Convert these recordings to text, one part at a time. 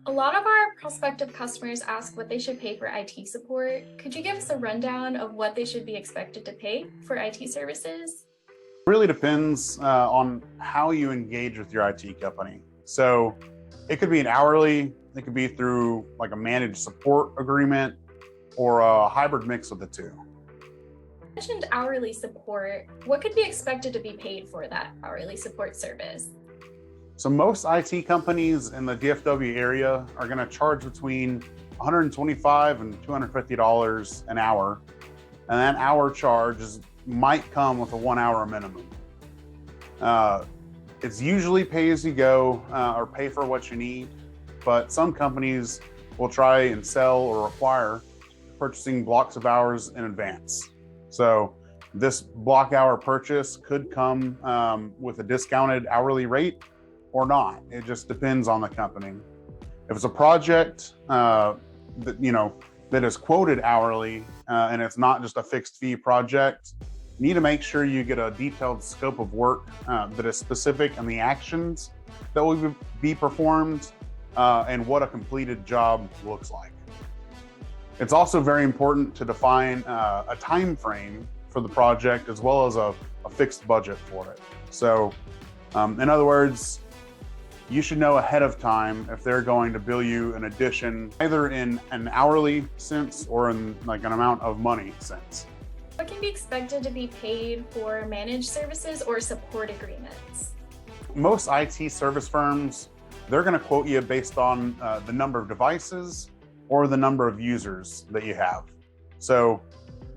A lot of our prospective customers ask what they should pay for IT support. Could you give us a rundown of what they should be expected to pay for IT services? Really depends on how you engage with your IT company. So it could be an hourly, it could be through like a managed support agreement or a hybrid mix of the two. You mentioned hourly support. What could be expected to be paid for that hourly support service? So most IT companies in the DFW area are going to charge between $125 and $250 an hour. And that hour charge might come with a 1 hour minimum. It's usually pay as you go or pay for what you need, but some companies will try and sell or require purchasing blocks of hours in advance. So this block hour purchase could come with a discounted hourly rate or not. It just depends on the company. If it's a project that is quoted hourly and it's not just a fixed fee project, you need to make sure you get a detailed scope of work that is specific in the actions that will be performed and what a completed job looks like. It's also very important to define a time frame for the project as well as a fixed budget for it. So in other words, you should know ahead of time if they're going to bill you an addition, either in an hourly sense or in like an amount of money sense. What can be expected to be paid for managed services or support agreements? Most IT service firms, they're going to quote you based on the number of devices or the number of users that you have. So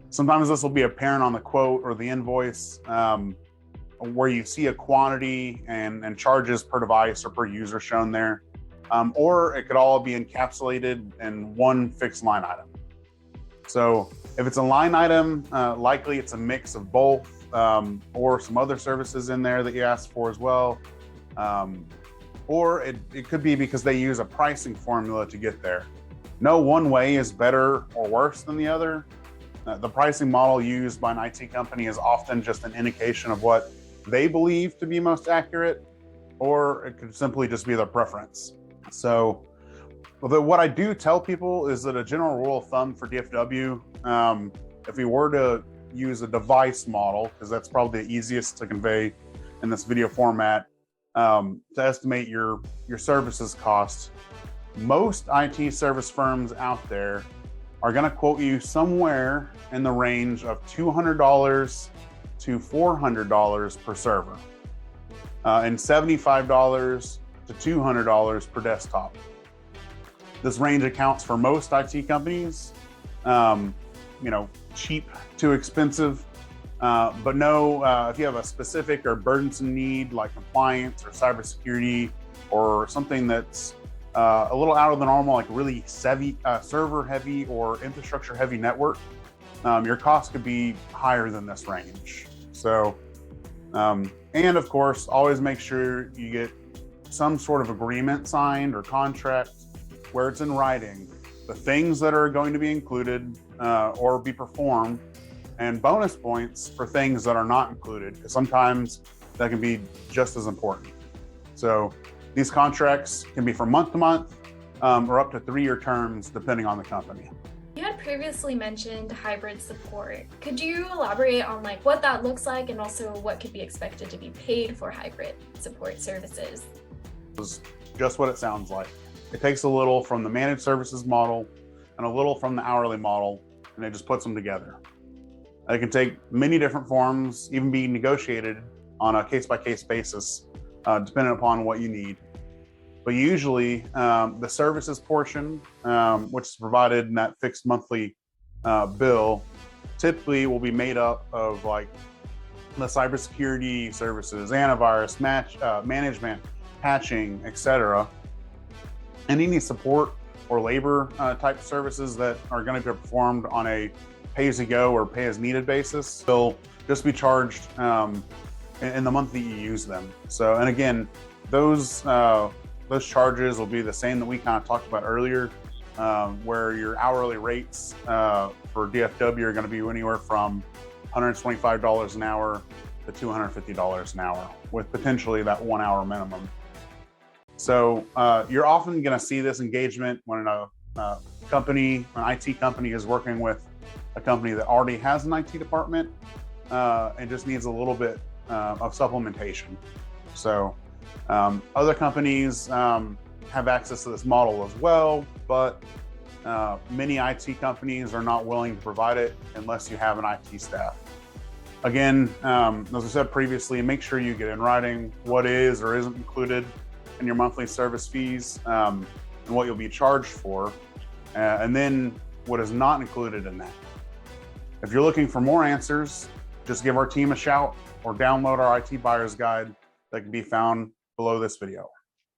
sometimes this will be apparent on the quote or the invoice where you see a quantity and charges per device or per user shown there. Or it could all be encapsulated in one fixed line item. So if it's a line item, likely it's a mix of both or some other services in there that you asked for as well. Or it could be because they use a pricing formula to get there. No one way is better or worse than the other. The pricing model used by an IT company is often just an indication of what they believe to be most accurate, or it could simply just be their preference. So what I do tell people is that a general rule of thumb for DFW, if we were to use a device model, because that's probably the easiest to convey in this video format, to estimate your services cost, most IT service firms out there are going to quote you somewhere in the range of $200 to $400 per server, and $75 to $200 per desktop. This range accounts for most IT companies, cheap to expensive, but no, if you have a specific or burdensome need like compliance or cybersecurity or something that's a little out of the normal, like really server heavy or infrastructure heavy network, your cost could be higher than this range. So, and of course, always make sure you get some sort of agreement signed or contract where it's in writing, the things that are going to be included or be performed, and bonus points for things that are not included, because sometimes that can be just as important. So these contracts can be from month to month or up to 3-year terms, depending on the company. You had previously mentioned hybrid support. Could you elaborate on what that looks like and also what could be expected to be paid for hybrid support services? It's just what it sounds like. It takes a little from the managed services model and a little from the hourly model, and it just puts them together. It can take many different forms, even be negotiated on a case-by-case basis, depending upon what you need. But usually the services portion, which is provided in that fixed monthly bill, typically will be made up of like the cybersecurity services, antivirus, management, patching, etc. And any support or labor type services that are going to be performed on a pay-as-you-go or pay-as-needed basis, they'll just be charged in the month that you use them. So, and again, those charges will be the same that we kind of talked about earlier, where your hourly rates for DFW are going to be anywhere from $125 an hour to $250 an hour, with potentially that 1 hour minimum. So you're often going to see this engagement when an IT company is working with a company that already has an IT department and just needs a little bit of supplementation. So other companies have access to this model as well, but many IT companies are not willing to provide it unless you have an IT staff. Again, as I said previously, make sure you get in writing what is or isn't included in your monthly service fees and what you'll be charged for, and then what is not included in that. If you're looking for more answers, just give our team a shout or download our IT buyer's guide that can be found below this video.